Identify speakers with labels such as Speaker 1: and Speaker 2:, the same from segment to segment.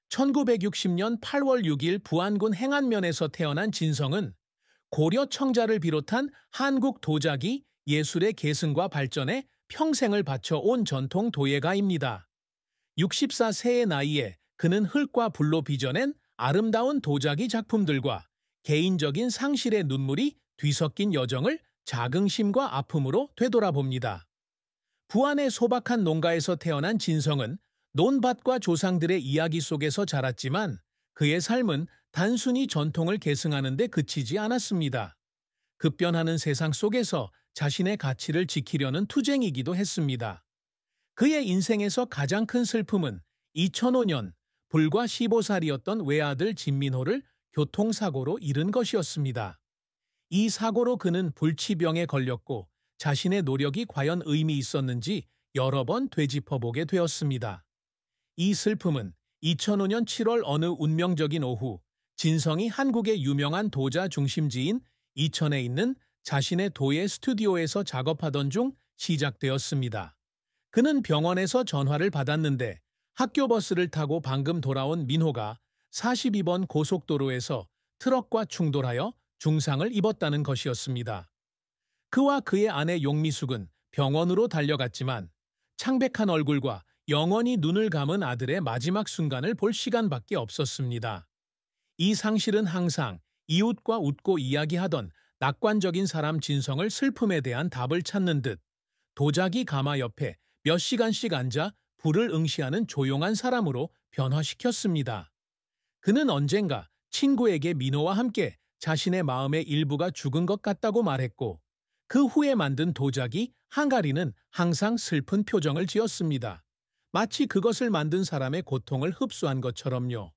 Speaker 1: 1960년 8월 6일 부안군 행안면에서 태어난 진성은 고려 청자를 비롯한 한국 도자기 예술의 계승과 발전에 평생을 바쳐온 전통 도예가입니다. 64세의 나이에 그는 흙과 불로 빚어낸 아름다운 도자기 작품들과 개인적인 상실의 눈물이 뒤섞인 여정을 자긍심과 아픔으로 되돌아봅니다. 부안의 소박한 농가에서 태어난 진성은 논밭과 조상들의 이야기 속에서 자랐지만 그의 삶은 단순히 전통을 계승하는 데 그치지 않았습니다. 급변하는 세상 속에서 자신의 가치를 지키려는 투쟁이기도 했습니다. 그의 인생에서 가장 큰 슬픔은 2005년 불과 15살이었던 외아들 진민호를 교통사고로 잃은 것이었습니다. 이 사고로 그는 불치병에 걸렸고 자신의 노력이 과연 의미 있었는지 여러 번 되짚어보게 되었습니다. 이 슬픔은 2005년 7월 어느 운명적인 오후 진성이 한국의 유명한 도자 중심지인 이천에 있는 자신의 도예 스튜디오에서 작업하던 중 시작되었습니다. 그는 병원에서 전화를 받았는데 학교 버스를 타고 방금 돌아온 민호가 42번 고속도로에서 트럭과 충돌하여 중상을 입었다는 것이었습니다. 그와 그의 아내 용미숙은 병원으로 달려갔지만 창백한 얼굴과 영원히 눈을 감은 아들의 마지막 순간을 볼 시간밖에 없었습니다. 이 상실은 항상 이웃과 웃고 이야기하던 낙관적인 사람 진성을 슬픔에 대한 답을 찾는 듯 도자기 가마 옆에 몇 시간씩 앉아 불을 응시하는 조용한 사람으로 변화시켰습니다. 그는 언젠가 친구에게 민호와 함께 자신의 마음의 일부가 죽은 것 같다고 말했고 그 후에 만든 도자기 항아리는 항상 슬픈 표정을 지었습니다. 마치 그것을 만든 사람의 고통을 흡수한 것처럼요.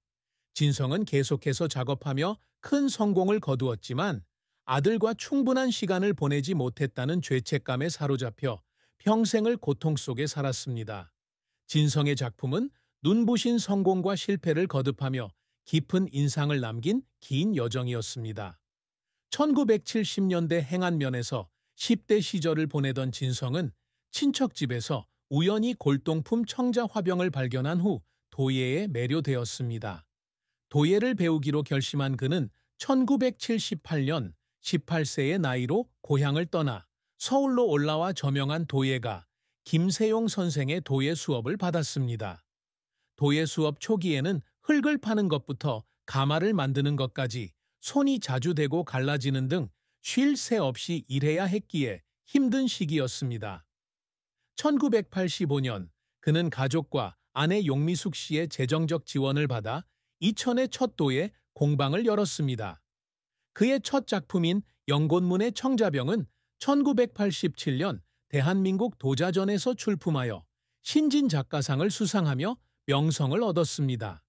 Speaker 1: 진성은 계속해서 작업하며 큰 성공을 거두었지만 아들과 충분한 시간을 보내지 못했다는 죄책감에 사로잡혀 평생을 고통 속에 살았습니다. 진성의 작품은 눈부신 성공과 실패를 거듭하며 깊은 인상을 남긴 긴 여정이었습니다. 1970년대 행안면에서 10대 시절을 보내던 진성은 친척집에서 우연히 골동품 청자 화병을 발견한 후 도예에 매료되었습니다. 도예를 배우기로 결심한 그는 1978년 18세의 나이로 고향을 떠나 서울로 올라와 저명한 도예가 김세용 선생의 도예 수업을 받았습니다. 도예 수업 초기에는 흙을 파는 것부터 가마를 만드는 것까지 손이 자주 대고 갈라지는 등 쉴 새 없이 일해야 했기에 힘든 시기였습니다. 1985년 그는 가족과 아내 용미숙 씨의 재정적 지원을 받아 이천의 첫 도예 공방을 열었습니다. 그의 첫 작품인 영곤문의 청자병은 1987년 대한민국 도자전에서 출품하여 신진 작가상을 수상하며 명성을 얻었습니다.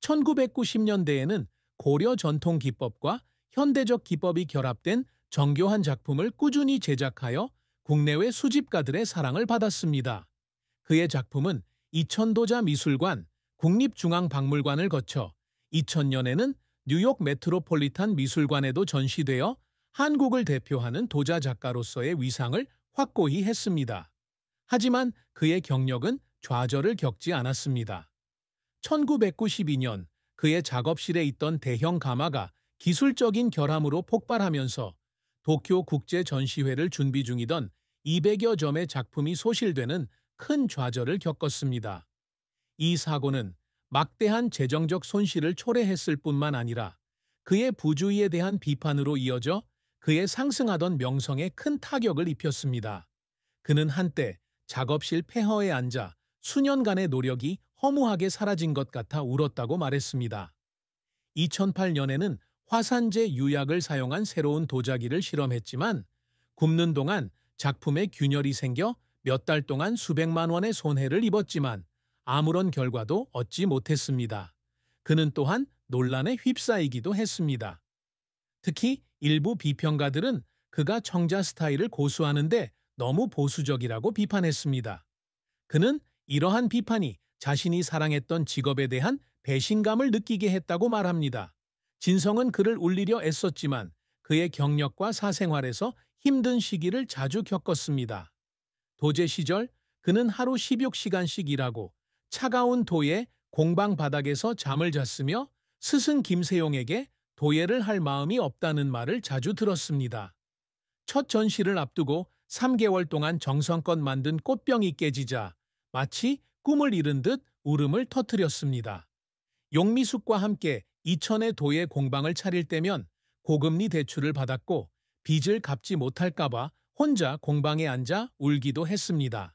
Speaker 1: 1990년대에는 고려 전통 기법과 현대적 기법이 결합된 정교한 작품을 꾸준히 제작하여 국내외 수집가들의 사랑을 받았습니다. 그의 작품은 이천도자미술관, 국립중앙박물관을 거쳐 2000년에는 뉴욕 메트로폴리탄 미술관에도 전시되어 한국을 대표하는 도자 작가로서의 위상을 확고히 했습니다. 하지만 그의 경력은 좌절을 겪지 않았습니다. 1992년 그의 작업실에 있던 대형 가마가 기술적인 결함으로 폭발하면서 도쿄 국제 전시회를 준비 중이던 200여 점의 작품이 소실되는 큰 좌절을 겪었습니다. 이 사고는 막대한 재정적 손실을 초래했을 뿐만 아니라 그의 부주의에 대한 비판으로 이어져 그의 상승하던 명성에 큰 타격을 입혔습니다. 그는 한때 작업실 폐허에 앉아 수년간의 노력이 허무하게 사라진 것 같아 울었다고 말했습니다. 2008년에는 화산재 유약을 사용한 새로운 도자기를 실험했지만 굽는 동안 작품에 균열이 생겨 몇 달 동안 수백만 원의 손해를 입었지만 아무런 결과도 얻지 못했습니다. 그는 또한 논란에 휩싸이기도 했습니다. 특히 일부 비평가들은 그가 청자 스타일을 고수하는데 너무 보수적이라고 비판했습니다. 그는 이러한 비판이 자신이 사랑했던 직업에 대한 배신감을 느끼게 했다고 말합니다. 진성은 그를 울리려 애썼지만 그의 경력과 사생활에서 힘든 시기를 자주 겪었습니다. 도제 시절 그는 하루 16시간씩 일하고 차가운 도에 공방 바닥에서 잠을 잤으며 스승 김세용에게 도예를 할 마음이 없다는 말을 자주 들었습니다. 첫 전시를 앞두고 3개월 동안 정성껏 만든 꽃병이 깨지자 마치 꿈을 이룬 듯 울음을 터뜨렸습니다. 용미숙과 함께 이천의 도예 공방을 차릴 때면 고금리 대출을 받았고 빚을 갚지 못할까봐 혼자 공방에 앉아 울기도 했습니다.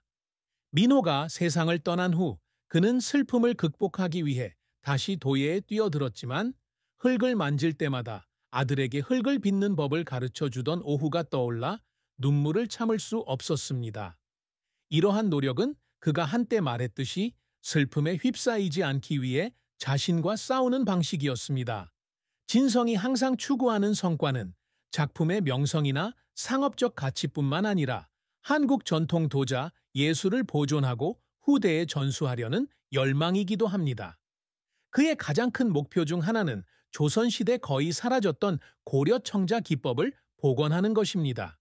Speaker 1: 민호가 세상을 떠난 후 그는 슬픔을 극복하기 위해 다시 도예에 뛰어들었지만 흙을 만질 때마다 아들에게 흙을 빚는 법을 가르쳐 주던 오후가 떠올라 눈물을 참을 수 없었습니다. 이러한 노력은 그가 한때 말했듯이 슬픔에 휩싸이지 않기 위해 자신과 싸우는 방식이었습니다. 진성이 항상 추구하는 성과는 작품의 명성이나 상업적 가치뿐만 아니라 한국 전통 도자, 예술을 보존하고 후대에 전수하려는 열망이기도 합니다. 그의 가장 큰 목표 중 하나는 조선시대 거의 사라졌던 고려 청자 기법을 복원하는 것입니다.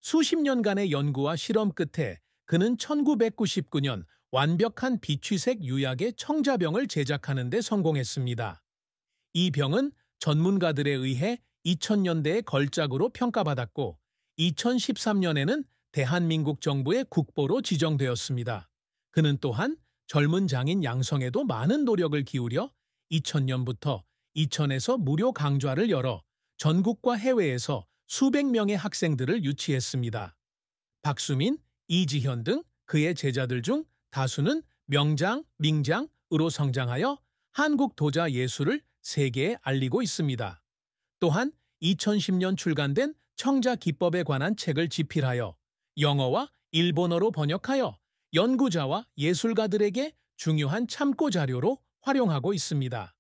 Speaker 1: 수십 년간의 연구와 실험 끝에 그는 1999년 완벽한 비취색 유약의 청자병을 제작하는 데 성공했습니다. 이 병은 전문가들에 의해 2000년대에 걸작으로 평가받았고 2013년에는 대한민국 정부의 국보로 지정되었습니다. 그는 또한 젊은 장인 양성에도 많은 노력을 기울여 2000년부터 이천에서 무료 강좌를 열어 전국과 해외에서 수백 명의 학생들을 유치했습니다. 박수민, 이지현 등 그의 제자들 중 다수는 명장,名장으로 성장하여 한국 도자 예술을 세계에 알리고 있습니다. 또한 2010년 출간된 청자 기법에 관한 책을 집필하여 영어와 일본어로 번역하여 연구자와 예술가들에게 중요한 참고 자료로 활용하고 있습니다.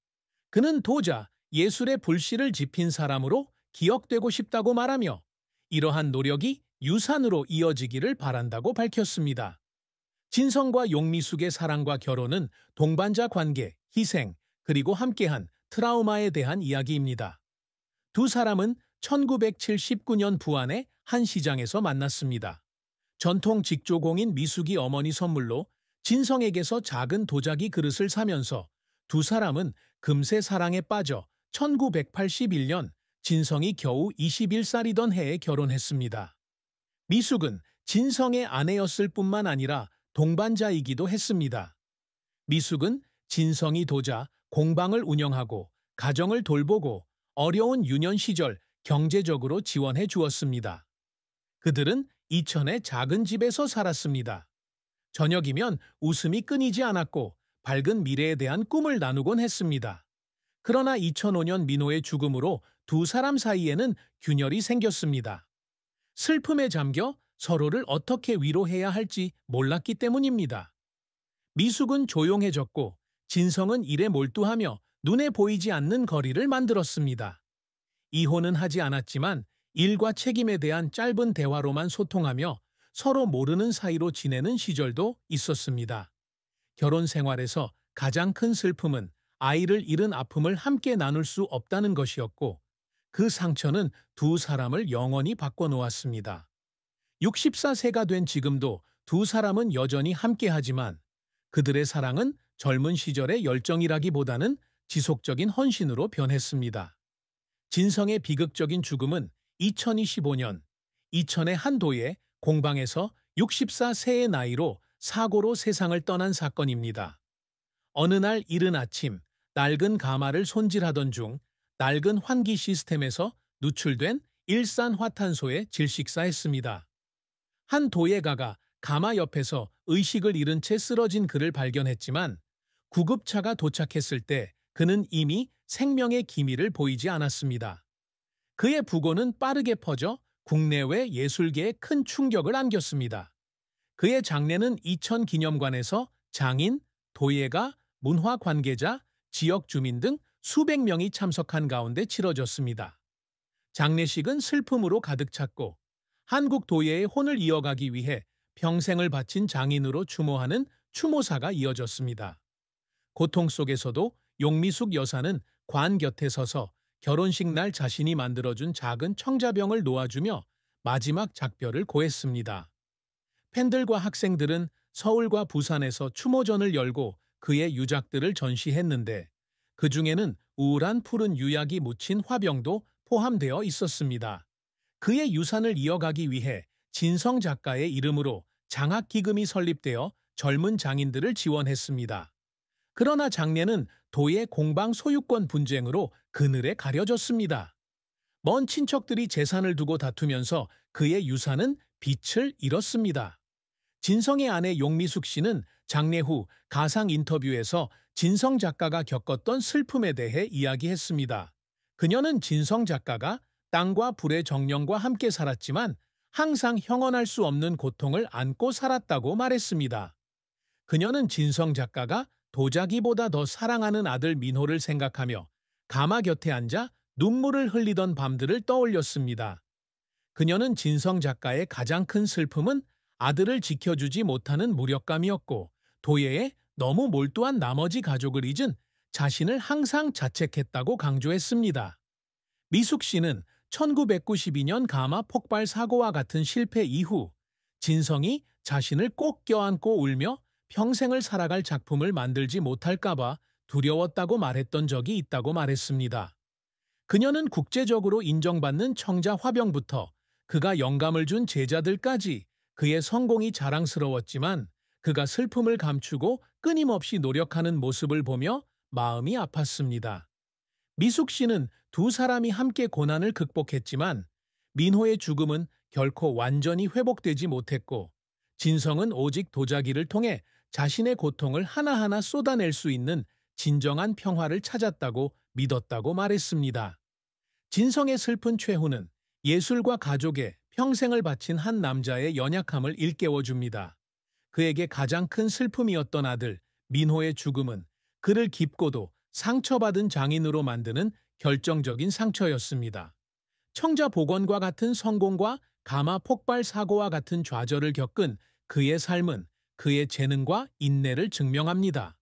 Speaker 1: 그는 도자, 예술의 불씨를 지핀 사람으로 기억되고 싶다고 말하며 이러한 노력이 유산으로 이어지기를 바란다고 밝혔습니다. 진성과 용미숙의 사랑과 결혼은 동반자 관계, 희생, 그리고 함께한 트라우마에 대한 이야기입니다. 두 사람은 1979년 부안의 한 시장에서 만났습니다. 전통 직조공인 미숙이 어머니 선물로 진성에게서 작은 도자기 그릇을 사면서 두 사람은 금세 사랑에 빠져 1981년 진성이 겨우 21살이던 해에 결혼했습니다. 미숙은 진성의 아내였을 뿐만 아니라 동반자이기도 했습니다. 미숙은 진성이 도자, 공방을 운영하고 가정을 돌보고 어려운 유년 시절 경제적으로 지원해 주었습니다. 그들은 이천의 작은 집에서 살았습니다. 저녁이면 웃음이 끊이지 않았고 밝은 미래에 대한 꿈을 나누곤 했습니다. 그러나 2005년 민호의 죽음으로 두 사람 사이에는 균열이 생겼습니다. 슬픔에 잠겨 서로를 어떻게 위로해야 할지 몰랐기 때문입니다. 미숙은 조용해졌고 진성은 일에 몰두하며 눈에 보이지 않는 거리를 만들었습니다. 이혼은 하지 않았지만 일과 책임에 대한 짧은 대화로만 소통하며 서로 모르는 사이로 지내는 시절도 있었습니다. 결혼 생활에서 가장 큰 슬픔은 아이를 잃은 아픔을 함께 나눌 수 없다는 것이었고 그 상처는 두 사람을 영원히 바꿔놓았습니다. 64세가 된 지금도 두 사람은 여전히 함께하지만 그들의 사랑은 젊은 시절의 열정이라기보다는 지속적인 헌신으로 변했습니다. 진성의 비극적인 죽음은 2025년 이천의 한 도예 공방에서 64세의 나이로 사고로 세상을 떠난 사건입니다. 어느 날 이른 아침 낡은 가마를 손질하던 중 낡은 환기 시스템에서 누출된 일산화탄소에 질식사했습니다. 한 도예가가 가마 옆에서 의식을 잃은 채 쓰러진 그를 발견했지만 구급차가 도착했을 때 그는 이미 생명의 기미를 보이지 않았습니다. 그의 부고는 빠르게 퍼져 국내외 예술계에 큰 충격을 안겼습니다. 그의 장례는 이천기념관에서 장인, 도예가, 문화 관계자, 지역 주민 등 수백 명이 참석한 가운데 치러졌습니다. 장례식은 슬픔으로 가득 찼고 한국 도예의 혼을 이어가기 위해 평생을 바친 장인으로 추모하는 추모사가 이어졌습니다. 고통 속에서도 용미숙 여사는 관 곁에 서서 결혼식 날 자신이 만들어준 작은 청자병을 놓아주며 마지막 작별을 고했습니다. 팬들과 학생들은 서울과 부산에서 추모전을 열고 그의 유작들을 전시했는데 그 중에는 우울한 푸른 유약이 묻힌 화병도 포함되어 있었습니다. 그의 유산을 이어가기 위해 진성 작가의 이름으로 장학기금이 설립되어 젊은 장인들을 지원했습니다. 그러나 장례는 도의 공방 소유권 분쟁으로 그늘에 가려졌습니다. 먼 친척들이 재산을 두고 다투면서 그의 유산은 빛을 잃었습니다. 진성의 아내 용미숙 씨는 장례 후 가상 인터뷰에서 진성 작가가 겪었던 슬픔에 대해 이야기했습니다. 그녀는 진성 작가가 땅과 불의 정령과 함께 살았지만 항상 형언할 수 없는 고통을 안고 살았다고 말했습니다. 그녀는 진성 작가가 도자기보다 더 사랑하는 아들 민호를 생각하며 가마 곁에 앉아 눈물을 흘리던 밤들을 떠올렸습니다. 그녀는 진성 작가의 가장 큰 슬픔은 아들을 지켜주지 못하는 무력감이었고 도예에 너무 몰두한 나머지 가족을 잊은 자신을 항상 자책했다고 강조했습니다. 미숙 씨는 1992년 가마 폭발 사고와 같은 실패 이후 진성이 자신을 꼭 껴안고 울며 평생을 살아갈 작품을 만들지 못할까봐 두려웠다고 말했던 적이 있다고 말했습니다. 그녀는 국제적으로 인정받는 청자 화병부터 그가 영감을 준 제자들까지 그의 성공이 자랑스러웠지만 그가 슬픔을 감추고 끊임없이 노력하는 모습을 보며 마음이 아팠습니다. 미숙 씨는 두 사람이 함께 고난을 극복했지만 민호의 죽음은 결코 완전히 회복되지 못했고 진성은 오직 도자기를 통해 자신의 고통을 하나하나 쏟아낼 수 있는 진정한 평화를 찾았다고 믿었다고 말했습니다. 진성의 슬픈 최후는 예술과 가족에 평생을 바친 한 남자의 연약함을 일깨워줍니다. 그에게 가장 큰 슬픔이었던 아들 민호의 죽음은 그를 깊고도 상처받은 장인으로 만드는 결정적인 상처였습니다. 청자 복원과 같은 성공과 가마 폭발 사고와 같은 좌절을 겪은 그의 삶은 그의 재능과 인내를 증명합니다.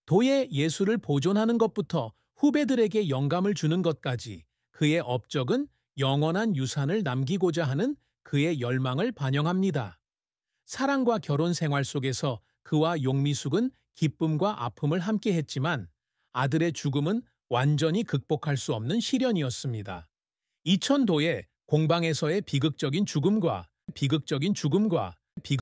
Speaker 1: 도의 예술을 보존하는 것부터 후배들에게 영감을 주는 것까지 그의 업적은 영원한 유산을 남기고자 하는 그의 열망을 반영합니다. 사랑과 결혼 생활 속에서 그와 용미숙은 기쁨과 아픔을 함께 했지만 아들의 죽음은 완전히 극복할 수 없는 시련이었습니다. 이천도의 공방에서의 비극적인 죽음과